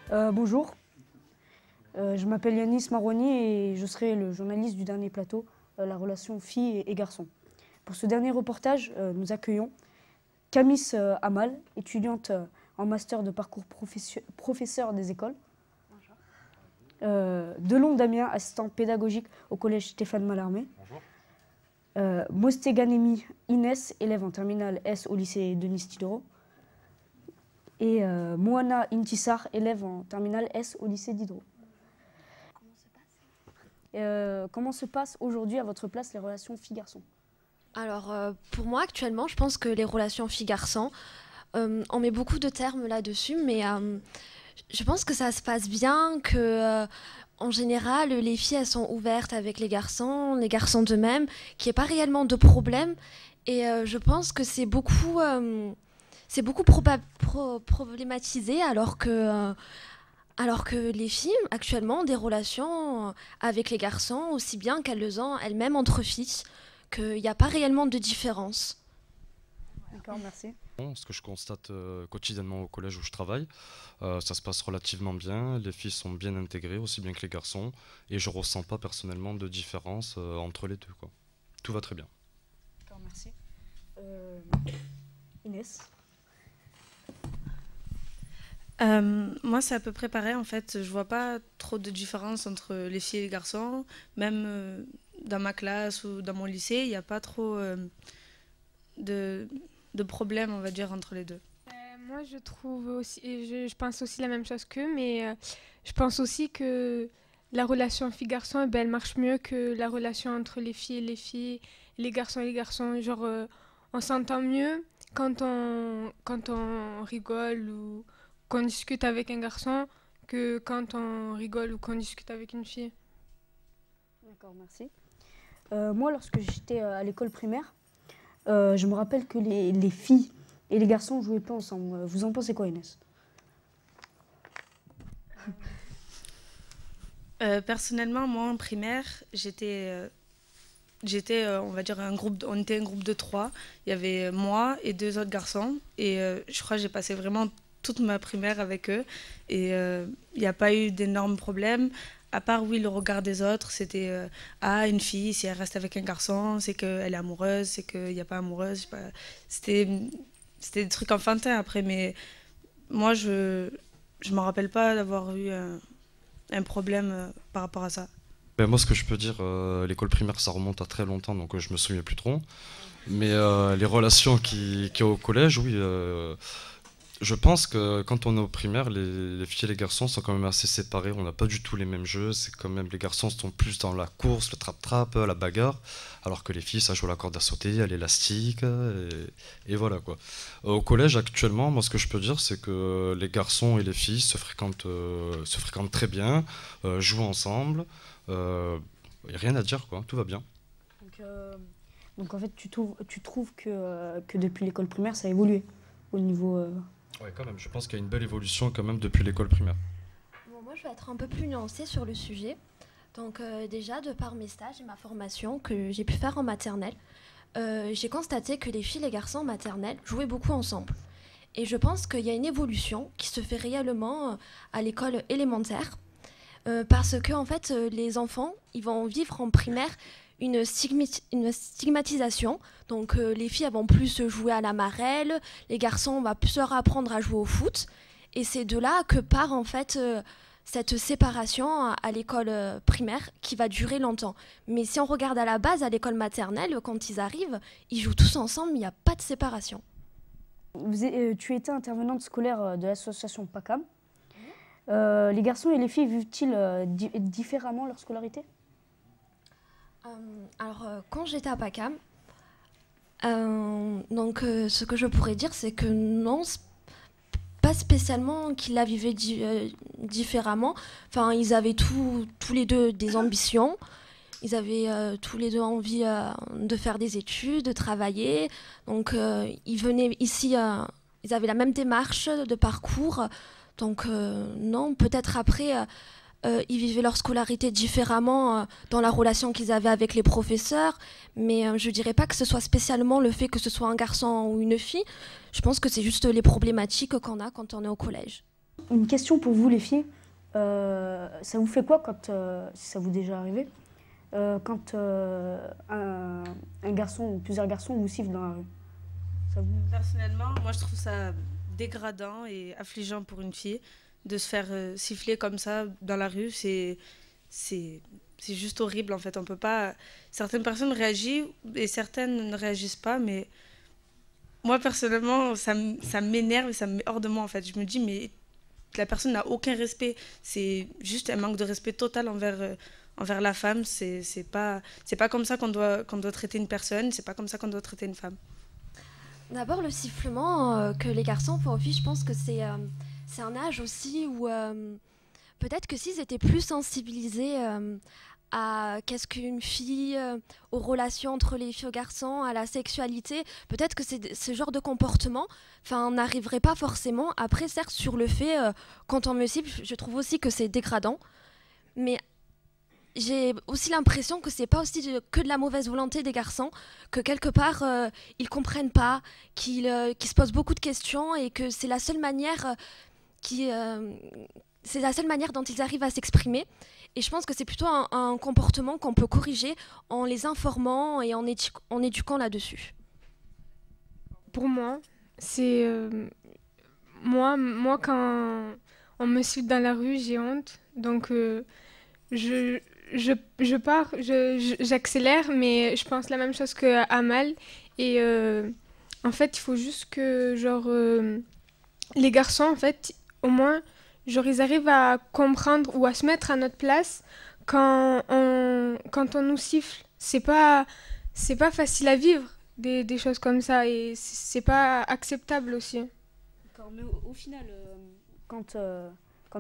Bonjour, je m'appelle Yanis Maroni et je serai le journaliste du dernier plateau, la relation filles et garçons. Pour ce dernier reportage, nous accueillons Camis Amal, étudiante en master de parcours professeur des écoles. Delon Damien, assistant pédagogique au collège Stéphane Mallarmé. Bonjour. Mosteganemi Inès, élève en terminale S au lycée Denis Diderot. Et Moana Intissar, élève en terminale S au lycée Diderot. Comment se passent aujourd'hui à votre place les relations filles-garçons? Alors, pour moi, actuellement, je pense que les relations filles-garçons, on met beaucoup de termes là-dessus, mais je pense que ça se passe bien, que en général, les filles, elles sont ouvertes avec les garçons de même, qu'il n'y ait pas réellement de problème. Et je pense que c'est beaucoup problématisé, alors que les filles, actuellement, ont des relations avec les garçons, aussi bien qu'elles le ont elles-mêmes entre filles, qu'il n'y a pas réellement de différence. D'accord, merci. Ce que je constate quotidiennement au collège où je travaille, ça se passe relativement bien, les filles sont bien intégrées, aussi bien que les garçons, et je ressens pas personnellement de différence entre les deux, quoi. Tout va très bien. D'accord, merci. Inès? Moi, c'est à peu près pareil. En fait, je vois pas trop de différence entre les filles et les garçons. Même dans ma classe ou dans mon lycée, il n'y a pas trop de problèmes, on va dire, entre les deux. Moi, je trouve aussi, et je pense aussi la même chose qu'eux, mais je pense aussi que la relation fille-garçon, eh ben, elle marche mieux que la relation entre les filles, les garçons et les garçons. Genre, on s'entend mieux quand on rigole ou qu'on discute avec un garçon que quand on rigole ou qu'on discute avec une fille. D'accord, merci. Moi, lorsque j'étais à l'école primaire, je me rappelle que les filles et les garçons jouaient pas ensemble. Vous en pensez quoi, Inès? Personnellement, moi, en primaire, j'étais, on va dire, on était un groupe de 3. Il y avait moi et 2 autres garçons. Et je crois que j'ai passé vraiment toute ma primaire avec eux. Et il n'y a pas eu d'énormes problèmes. À part, oui, le regard des autres, c'était une fille, si elle reste avec un garçon, c'est qu'elle est amoureuse, c'est qu'il n'y a pas amoureuse. Je sais pas. C'était des trucs enfantins après, mais moi, je ne me rappelle pas d'avoir eu un problème par rapport à ça. Ben, moi, ce que je peux dire, l'école primaire, ça remonte à très longtemps, donc je me souviens plus trop. Mais les relations qu'il y a au collège, oui. Je pense que quand on est au primaire, les filles et les garçons sont quand même assez séparés. On n'a pas du tout les mêmes jeux. C'est quand même les garçons sont plus dans la course, le trap-trap, la bagarre, alors que les filles, ça joue à la corde à sauter, à l'élastique, et voilà quoi. Au collège actuellement, moi ce que je peux dire, c'est que les garçons et les filles se fréquentent très bien, jouent ensemble. Y a rien à dire quoi, tout va bien. Donc en fait, tu trouves que depuis l'école primaire, ça a évolué au niveau... Ouais, quand même. Je pense qu'il y a une belle évolution quand même depuis l'école primaire. Bon, moi, je vais être un peu plus nuancée sur le sujet. Donc déjà, de par mes stages et ma formation que j'ai pu faire en maternelle, j'ai constaté que les filles et les garçons en maternelle jouaient beaucoup ensemble. Et je pense qu'il y a une évolution qui se fait réellement à l'école élémentaire, parce que en fait, les enfants, ils vont vivre en primaire une stigmatisation. Donc les filles elles vont plus jouer à la marelle, les garçons vont plus leur apprendre à jouer au foot. Et c'est de là que part en fait cette séparation à l'école primaire qui va durer longtemps. Mais si on regarde à la base, à l'école maternelle, quand ils arrivent, ils jouent tous ensemble, il n'y a pas de séparation. Tu étais intervenante scolaire de l'association PACAM. Les garçons et les filles vivent-ils différemment leur scolarité? Quand j'étais à PACAM, ce que je pourrais dire, c'est que non, pas spécialement qu'ils la vivaient différemment. Enfin, ils avaient tous les deux des ambitions. Ils avaient tous les deux envie de faire des études, de travailler. Donc, ils venaient ici, ils avaient la même démarche de parcours. Donc, non, peut-être après... ils vivaient leur scolarité différemment dans la relation qu'ils avaient avec les professeurs, mais je dirais pas que ce soit spécialement le fait que ce soit un garçon ou une fille. Je pense que c'est juste les problématiques qu'on a quand on est au collège. Une question pour vous les filles. Ça vous fait quoi quand, si ça vous est déjà arrivé, quand un garçon ou plusieurs garçons vous sifflent dans la rue? Personnellement, moi je trouve ça dégradant et affligeant pour une fille de se faire siffler comme ça dans la rue. C'est juste horrible en fait. On peut pas. Certaines personnes réagissent et certaines ne réagissent pas, mais moi personnellement, ça m'énerve et ça me met hors de moi en fait. Je me dis, mais la personne n'a aucun respect. C'est juste un manque de respect total envers la femme. C'est pas comme ça qu'on doit traiter une personne. C'est pas comme ça qu'on doit traiter une femme. D'abord, le sifflement que les garçons font aux filles, je pense que c'est un âge aussi où peut-être que s'ils étaient plus sensibilisés à qu'est-ce qu'une fille, aux relations entre les filles et les garçons, à la sexualité, peut-être que ce genre de comportement n'arriverait pas forcément. Après, certes, sur le fait, quand on me siffle, je trouve aussi que c'est dégradant, mais j'ai aussi l'impression que c'est pas aussi que de la mauvaise volonté des garçons, que quelque part ils comprennent pas, qu'ils se posent beaucoup de questions et que c'est la seule manière dont ils arrivent à s'exprimer. Et je pense que c'est plutôt un comportement qu'on peut corriger en les informant et en éduquant là-dessus. Pour moi, c'est moi quand on me siffle dans la rue, j'ai honte, donc je pars, j'accélère, mais je pense la même chose que Amal. Et en fait, il faut juste que les garçons, en fait, au moins, ils arrivent à comprendre ou à se mettre à notre place quand on nous siffle. C'est pas facile à vivre, des choses comme ça, et c'est pas acceptable aussi. D'accord, mais au final, quand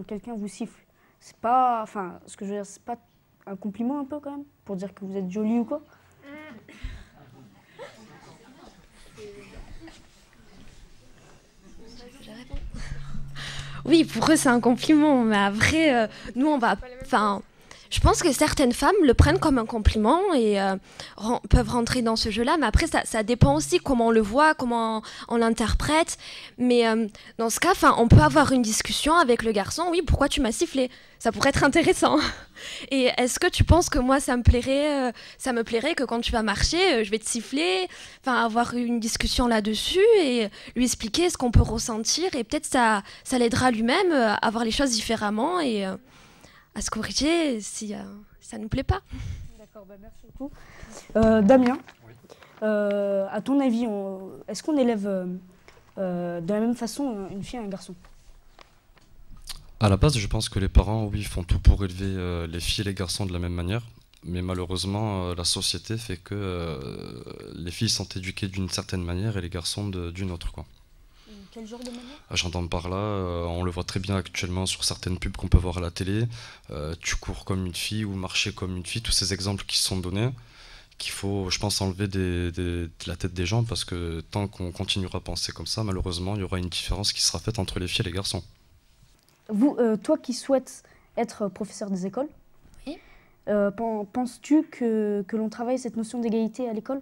quelqu'un vous siffle, c'est pas, ce que je veux dire, c'est pas un compliment un peu quand même, pour dire que vous êtes jolie ou quoi? Oui, pour eux c'est un compliment, mais après, nous on va... je pense que certaines femmes le prennent comme un compliment et peuvent rentrer dans ce jeu-là, mais après ça dépend aussi comment on le voit, comment on l'interprète. Mais dans ce cas, on peut avoir une discussion avec le garçon. Oui, pourquoi tu m'as sifflé? Ça pourrait être intéressant. Et est-ce que tu penses que moi ça me plairait que quand tu vas marcher, je vais te siffler, avoir une discussion là-dessus et lui expliquer ce qu'on peut ressentir, et peut-être ça l'aidera lui-même à voir les choses différemment et à se corriger si ça ne nous plaît pas. D'accord, merci beaucoup. Damien, oui. À ton avis, est-ce qu'on élève de la même façon une fille et un garçon? À la base, je pense que les parents, oui, font tout pour élever les filles et les garçons de la même manière. Mais malheureusement, la société fait que les filles sont éduquées d'une certaine manière et les garçons d'une autre, quoi. Quel genre de manière? J'entends par là, on le voit très bien actuellement sur certaines pubs qu'on peut voir à la télé. Tu cours comme une fille ou marcher comme une fille, tous ces exemples qui sont donnés, qu'il faut, je pense, enlever de la tête des gens, parce que tant qu'on continuera à penser comme ça, malheureusement, il y aura une différence qui sera faite entre les filles et les garçons. Vous, toi qui souhaites être professeur des écoles, oui. Penses-tu que l'on travaille cette notion d'égalité à l'école?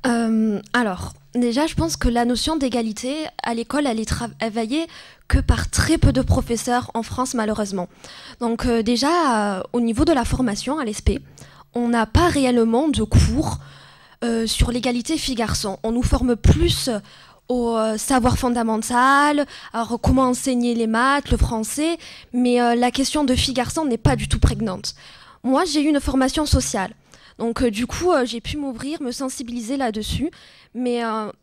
Alors, déjà, je pense que la notion d'égalité à l'école, elle est travaillée que par très peu de professeurs en France, malheureusement. Donc déjà, au niveau de la formation à l'ESP, on n'a pas réellement de cours sur l'égalité filles-garçons. On nous forme plus au savoir fondamental, alors comment enseigner les maths, le français, mais la question de filles-garçons n'est pas du tout prégnante. Moi, j'ai eu une formation sociale. Donc du coup, j'ai pu m'ouvrir, me sensibiliser là-dessus, mais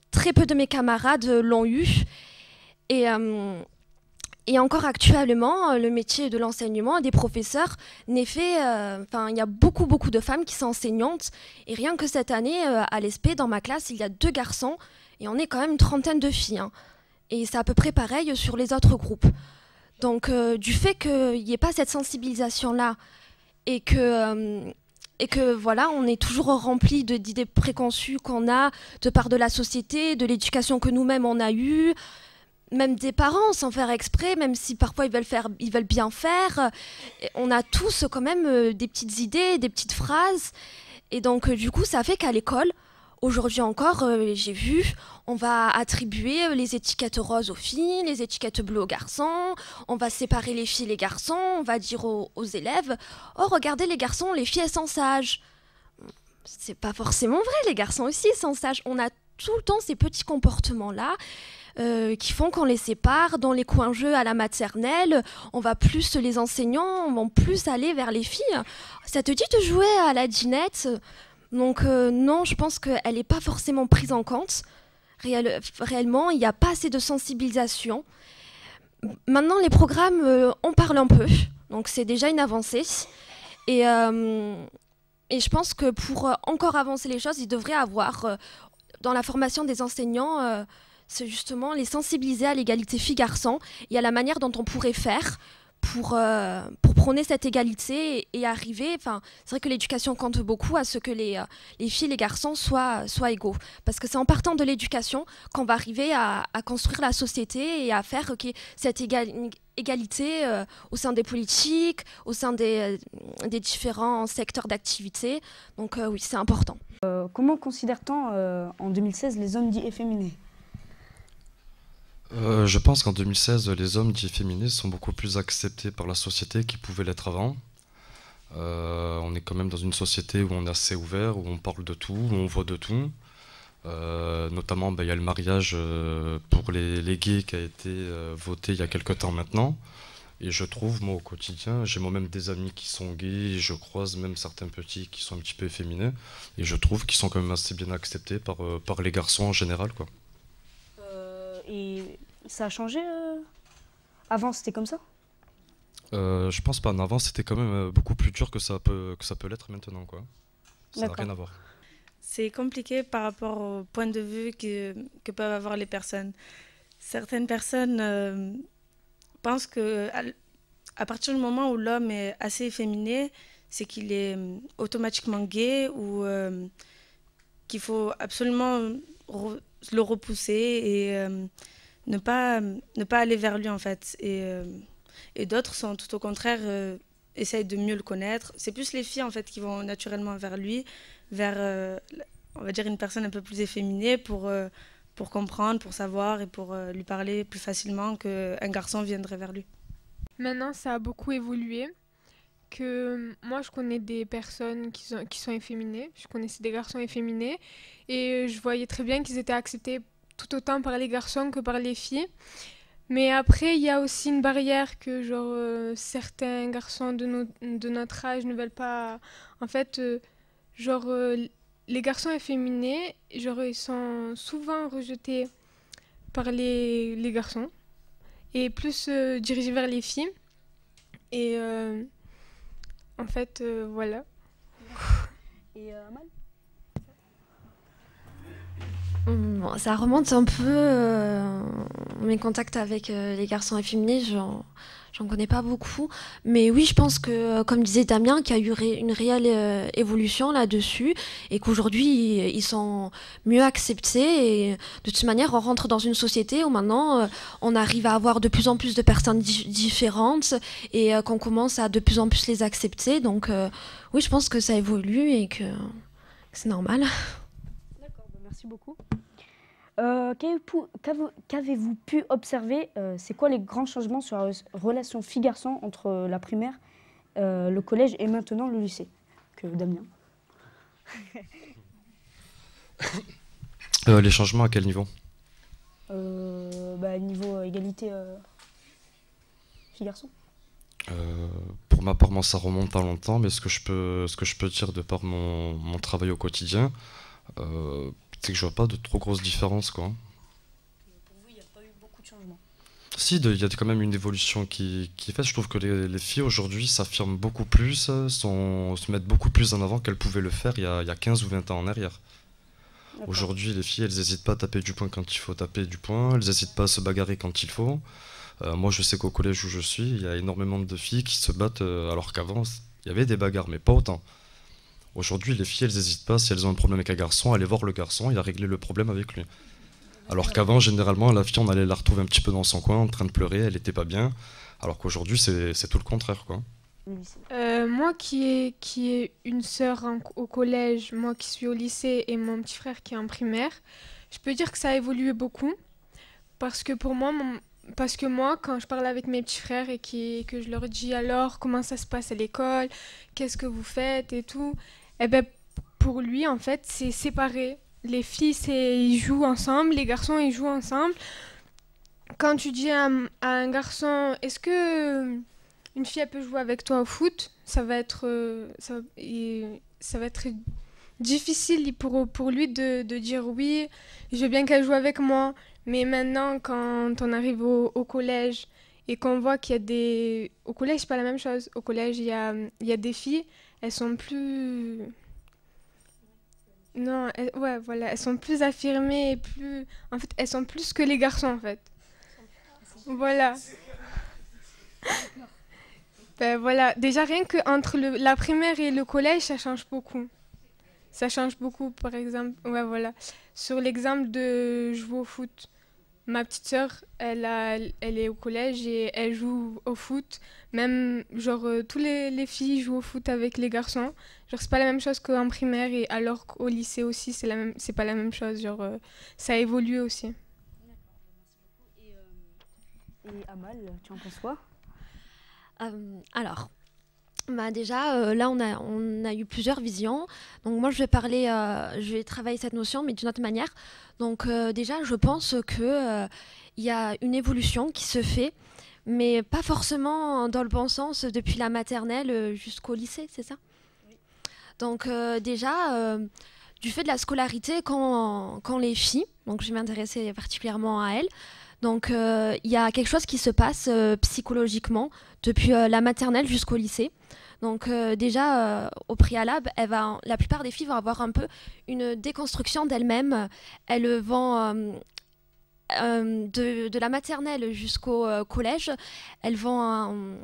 très peu de mes camarades l'ont eu. Et encore actuellement, le métier de l'enseignement des professeurs n'est fait... il y a beaucoup de femmes qui sont enseignantes. Et rien que cette année, à l'ESP, dans ma classe, il y a 2 garçons et on est quand même une trentaine de filles. Hein. Et c'est à peu près pareil sur les autres groupes. Donc du fait qu'il n'y ait pas cette sensibilisation-là et que voilà, on est toujours rempli d'idées préconçues qu'on a de part de la société, de l'éducation que nous-mêmes on a eue, même des parents sans faire exprès, même si parfois ils veulent bien faire. On a tous quand même des petites idées, des petites phrases. Et donc du coup, ça fait qu'à l'école, Aujourd'hui encore, j'ai vu, on va attribuer les étiquettes roses aux filles, les étiquettes bleues aux garçons, on va séparer les filles et les garçons, on va dire aux élèves « Oh, regardez les garçons, les filles, elles sont sages ». C'est pas forcément vrai, les garçons aussi sont sages. On a tout le temps ces petits comportements-là qui font qu'on les sépare. Dans les coins jeux à la maternelle, les enseignants vont plus aller vers les filles. Ça te dit de jouer à la dinette? Donc non, je pense qu'elle n'est pas forcément prise en compte. Réellement, il n'y a pas assez de sensibilisation. Maintenant, les programmes, on parle un peu. Donc c'est déjà une avancée. Et je pense que pour encore avancer les choses, il devrait avoir, dans la formation des enseignants, c'est justement les sensibiliser à l'égalité filles-garçons et à la manière dont on pourrait faire pour prôner cette égalité et arriver. C'est vrai que l'éducation compte beaucoup à ce que les filles et les garçons soient égaux. Parce que c'est en partant de l'éducation qu'on va arriver à construire la société et à faire cette égalité au sein des politiques, au sein des différents secteurs d'activité. Donc oui, c'est important. Comment considère-t-on en 2016 les hommes dits efféminés? Je pense qu'en 2016, les hommes dits féminins sont beaucoup plus acceptés par la société qu'ils pouvaient l'être avant. On est quand même dans une société où on est assez ouvert, où on parle de tout, où on voit de tout. Notamment, il y a le mariage pour les gays qui a été voté il y a quelques temps maintenant. Et je trouve, moi, au quotidien, j'ai moi-même des amis qui sont gays, et je croise même certains petits qui sont un petit peu efféminés. Et je trouve qu'ils sont quand même assez bien acceptés par les garçons en général, quoi. Et ça a changé avant, c'était comme ça? Je pense pas. En avant, c'était quand même beaucoup plus dur que ça peut l'être maintenant, quoi. Ça n'a rien à voir. C'est compliqué par rapport au point de vue que peuvent avoir les personnes. Certaines personnes pensent que à partir du moment où l'homme est assez efféminé, c'est qu'il est automatiquement gay ou qu'il faut absolument le repousser et ne pas aller vers lui en fait. Et d'autres sont tout au contraire, essayent de mieux le connaître. C'est plus les filles en fait qui vont naturellement vers lui, vers on va dire une personne un peu plus efféminée pour comprendre, pour savoir et pour lui parler plus facilement qu'un garçon viendrait vers lui. Maintenant, ça a beaucoup évolué. Que moi, je connais des personnes qui sont efféminées. Je connaissais des garçons efféminés. Et je voyais très bien qu'ils étaient acceptés tout autant par les garçons que par les filles. Mais après, il y a aussi une barrière que certains garçons de notre âge ne veulent pas. En fait, les garçons efféminés, ils sont souvent rejetés par les garçons et plus dirigés vers les filles. Et en fait, voilà. Et Amal? Bon, ça remonte un peu mes contacts avec les garçons efféminés, j'en connais pas beaucoup. Mais oui, je pense que, comme disait Damien, qu'il y a eu une réelle évolution là-dessus et qu'aujourd'hui, ils sont mieux acceptés. Et de toute manière, on rentre dans une société où maintenant, on arrive à avoir de plus en plus de personnes différentes et qu'on commence à de plus en plus les accepter. Donc oui, je pense que ça évolue et que c'est normal. D'accord, merci beaucoup. Qu'avez-vous pu observer? C'est quoi les grands changements sur la relation fille-garçon entre la primaire, le collège et maintenant le lycée? Que Damien. Les changements à quel niveau? Niveau égalité fille-garçon. Pour ma part, moi, ça remonte à longtemps, mais ce que je peux dire de par mon travail au quotidien, c'est que je vois pas de trop grosses différences, quoi. Pour vous, il n'y a pas eu beaucoup de changements? Si, il y a quand même une évolution qui est faite. Je trouve que les filles aujourd'hui s'affirment beaucoup plus, se mettent beaucoup plus en avant qu'elles pouvaient le faire il y a 15 ou 20 ans en arrière. Aujourd'hui, les filles, elles n'hésitent pas à taper du poing quand il faut taper du poing, elles n'hésitent pas à se bagarrer quand il faut. Moi, je sais qu'au collège où je suis, il y a énormément de filles qui se battent, alors qu'avant, il y avait des bagarres, mais pas autant. Aujourd'hui, les filles, elles n'hésitent pas, si elles ont un problème avec un garçon, à aller voir le garçon et à régler le problème avec lui. Alors qu'avant, généralement, la fille, on allait la retrouver un petit peu dans son coin, en train de pleurer, elle n'était pas bien. Alors qu'aujourd'hui, c'est tout le contraire, quoi. le lycée? Moi qui ai une sœur au collège, moi qui suis au lycée et mon petit frère qui est en primaire, je peux dire que ça a évolué beaucoup. Parce que pour moi, quand je parle avec mes petits frères et que je leur dis alors comment ça se passe à l'école, qu'est-ce que vous faites et tout, eh ben pour lui en fait c'est séparé. Les filles ils jouent ensemble, les garçons ils jouent ensemble. Quand tu dis à un garçon est-ce que une fille elle peut jouer avec toi au foot, ça va être difficile pour lui de dire oui, je veux bien qu'elle joue avec moi. Mais maintenant, quand on arrive au collège et qu'on voit qu'il y a des... Au collège, c'est pas la même chose. Au collège, il y a des filles, elles sont plus... Non, ouais, voilà, elles sont plus affirmées, plus... En fait, elles sont plus que les garçons, en fait. Voilà. Ben voilà, déjà rien que entre la primaire et le collège, ça change beaucoup. Ça change beaucoup, par exemple, ouais, voilà. Sur l'exemple de jouer au foot, ma petite sœur, elle est au collège et elle joue au foot. Même, genre, tous les filles jouent au foot avec les garçons. Genre, c'est pas la même chose qu'en primaire, et alors qu'au lycée aussi, c'est pas la même chose. Genre, ça a évolué aussi. Et Amal, tu en penses quoi? Alors, bah déjà, là, on a eu plusieurs visions. Donc moi, je vais travailler cette notion, mais d'une autre manière. Donc déjà, je pense que il y a une évolution qui se fait, mais pas forcément dans le bon sens depuis la maternelle jusqu'au lycée, c'est ça? Oui. Donc déjà, du fait de la scolarité, quand les filles, donc je vais m'intéresser particulièrement à elles, donc il y a quelque chose qui se passe psychologiquement depuis la maternelle jusqu'au lycée. Donc déjà, au préalable, la plupart des filles vont avoir un peu une déconstruction d'elles-mêmes. Elles vont, de la maternelle jusqu'au collège, elles vont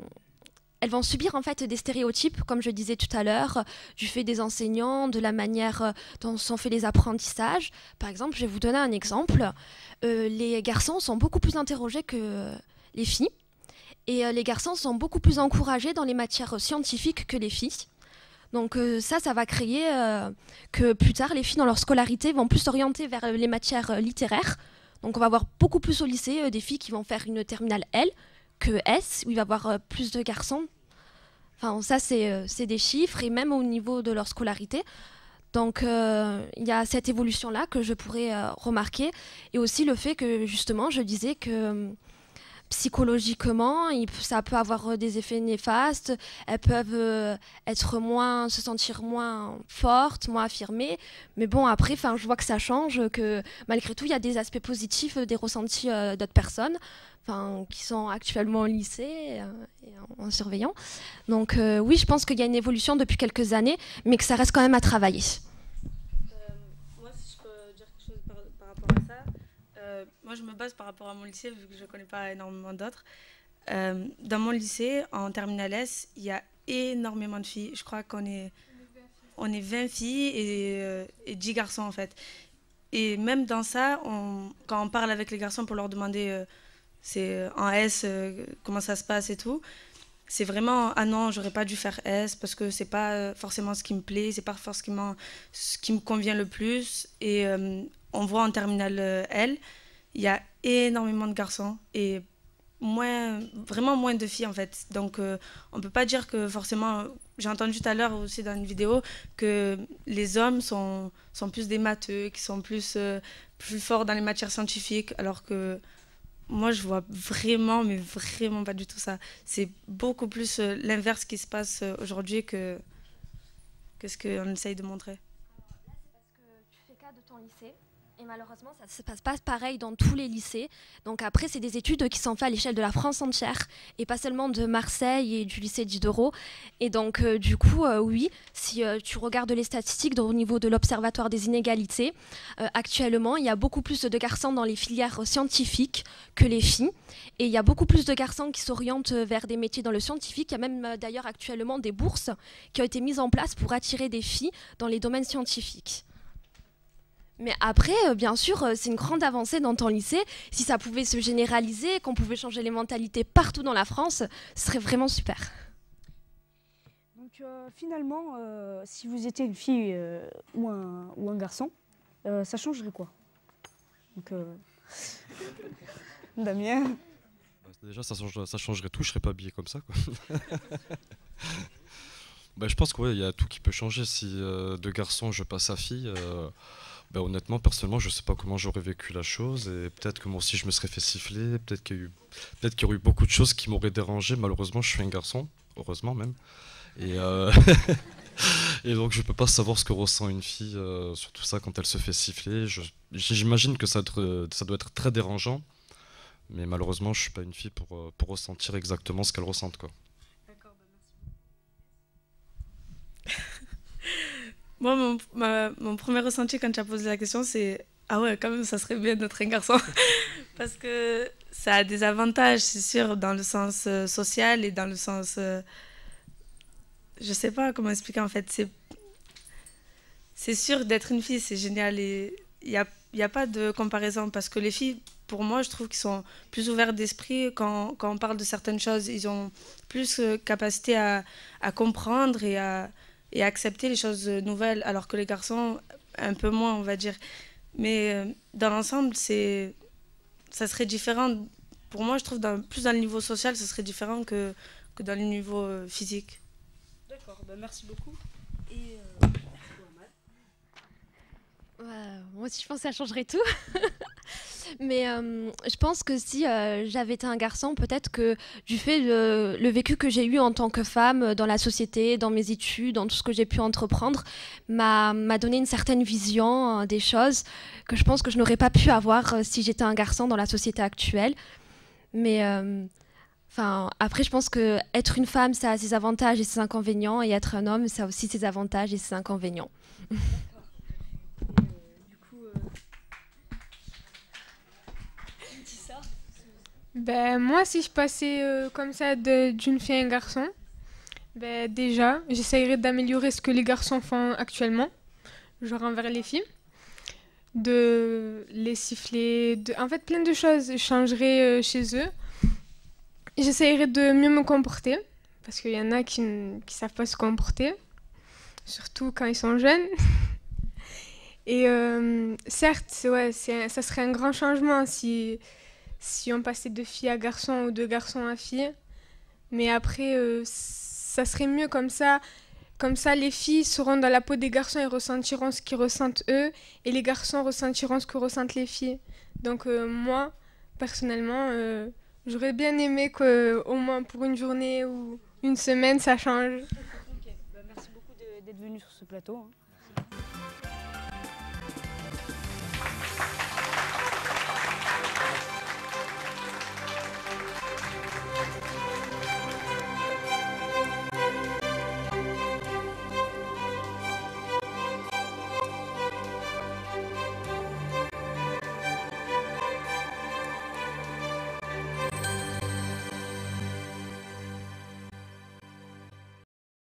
subir en fait des stéréotypes, comme je disais tout à l'heure, du fait des enseignants, de la manière dont sont faits les apprentissages. Par exemple, je vais vous donner un exemple. Les garçons sont beaucoup plus interrogés que les filles. Et les garçons sont beaucoup plus encouragés dans les matières scientifiques que les filles. Donc ça va créer que plus tard, les filles dans leur scolarité vont plus s'orienter vers les matières littéraires. Donc on va avoir beaucoup plus au lycée des filles qui vont faire une terminale L que S, où il va y avoir plus de garçons. Enfin ça c'est des chiffres, et même au niveau de leur scolarité. Donc il y a cette évolution-là que je pourrais remarquer. Et aussi le fait que justement, je disais que... psychologiquement, ça peut avoir des effets néfastes. Elles peuvent se sentir moins fortes, moins affirmées. Mais bon, après, je vois que ça change, que malgré tout, il y a des aspects positifs, des ressentis d'autres personnes qui sont actuellement au lycée et en surveillant. Donc oui, je pense qu'il y a une évolution depuis quelques années, mais que ça reste quand même à travailler. Moi, si je peux dire quelque chose par rapport à ça. Moi, je me base par rapport à mon lycée, vu que je ne connais pas énormément d'autres. Dans mon lycée, en terminale S, il y a énormément de filles. Je crois qu'on est 20 filles et 10 garçons, en fait. Et même dans ça, quand on parle avec les garçons pour leur demander en S comment ça se passe et tout, c'est vraiment « Ah non, j'aurais pas dû faire S parce que c'est pas forcément ce qui me plaît, c'est pas forcément ce qui me convient le plus. » Et on voit en terminale L, il y a énormément de garçons et vraiment moins de filles en fait. Donc on peut pas dire que forcément, j'ai entendu tout à l'heure aussi dans une vidéo que les hommes sont plus des matheux, qui sont plus forts dans les matières scientifiques, alors que moi je vois vraiment, mais vraiment pas du tout ça. C'est beaucoup plus l'inverse qui se passe aujourd'hui que ce qu'on essaye de montrer. Alors là, c'est parce que tu fais cas de ton lycée. Et malheureusement, ça ne se passe pas pareil dans tous les lycées. Donc après, c'est des études qui sont faites à l'échelle de la France entière et pas seulement de Marseille et du lycée Diderot. Et donc, du coup, oui, si tu regardes les statistiques au niveau de l'Observatoire des inégalités, actuellement, il y a beaucoup plus de garçons dans les filières scientifiques que les filles. Et il y a beaucoup plus de garçons qui s'orientent vers des métiers dans le scientifique. Il y a même d'ailleurs actuellement des bourses qui ont été mises en place pour attirer des filles dans les domaines scientifiques. Mais après, bien sûr, c'est une grande avancée dans ton lycée. Si ça pouvait se généraliser, qu'on pouvait changer les mentalités partout dans la France, ce serait vraiment super. Donc finalement, si vous étiez une fille ou un garçon, ça changerait quoi? Donc, Damien? Déjà, ça changerait tout, je serais pas habillé comme ça, quoi. Je pense qu'il y a tout qui peut changer. Si de garçon je passe à fille, honnêtement, personnellement, je sais pas comment j'aurais vécu la chose. Et peut-être que moi aussi je me serais fait siffler. Peut-être qu'il y aurait eu beaucoup de choses qui m'auraient dérangé. Malheureusement, je suis un garçon, heureusement même. Et, et donc je peux pas savoir ce que ressent une fille, surtout ça quand elle se fait siffler. J'imagine que ça doit être très dérangeant. Mais malheureusement, je suis pas une fille pour ressentir exactement ce qu'elle ressente, quoi. D'accord, Moi, mon premier ressenti quand tu as posé la question, c'est ah ouais, quand même, ça serait bien d'être un garçon. Parce que ça a des avantages, c'est sûr, dans le sens social et dans le sens. Je sais pas comment expliquer en fait. C'est sûr d'être une fille, c'est génial. Et il y a pas de comparaison parce que les filles, pour moi, je trouve qu'ils sont plus ouverts d'esprit quand on parle de certaines choses. Ils ont plus capacité à comprendre et à accepter les choses nouvelles, alors que les garçons, un peu moins, on va dire. Mais dans l'ensemble, ça serait différent. Pour moi, je trouve plus dans le niveau social, ça serait différent que dans le niveau physique. D'accord, merci beaucoup. Et Moi aussi, je pense que ça changerait tout. Mais je pense que si j'avais été un garçon, peut-être que du fait de le vécu que j'ai eu en tant que femme dans la société, dans mes études, dans tout ce que j'ai pu entreprendre, m'a donné une certaine vision des choses que je pense que je n'aurais pas pu avoir si j'étais un garçon dans la société actuelle. Mais après, je pense que être une femme, ça a ses avantages et ses inconvénients, et être un homme, ça a aussi ses avantages et ses inconvénients. Moi, si je passais comme ça d'une fille à un garçon, déjà, j'essayerais d'améliorer ce que les garçons font actuellement, genre envers les filles, de les siffler, en fait plein de choses. Je changerais chez eux. J'essayerais de mieux me comporter, parce qu'il y en a qui savent pas se comporter, surtout quand ils sont jeunes. Et certes, ouais, ça serait un grand changement si on passait de filles à garçons ou de garçons à filles. Mais après, ça serait mieux comme ça. Comme ça, les filles seront dans la peau des garçons et ressentiront ce qu'ils ressentent eux. Et les garçons ressentiront ce que ressentent les filles. Donc moi, personnellement, j'aurais bien aimé qu'au moins pour une journée ou une semaine, ça change. Ok, merci beaucoup d'être venu sur ce plateau.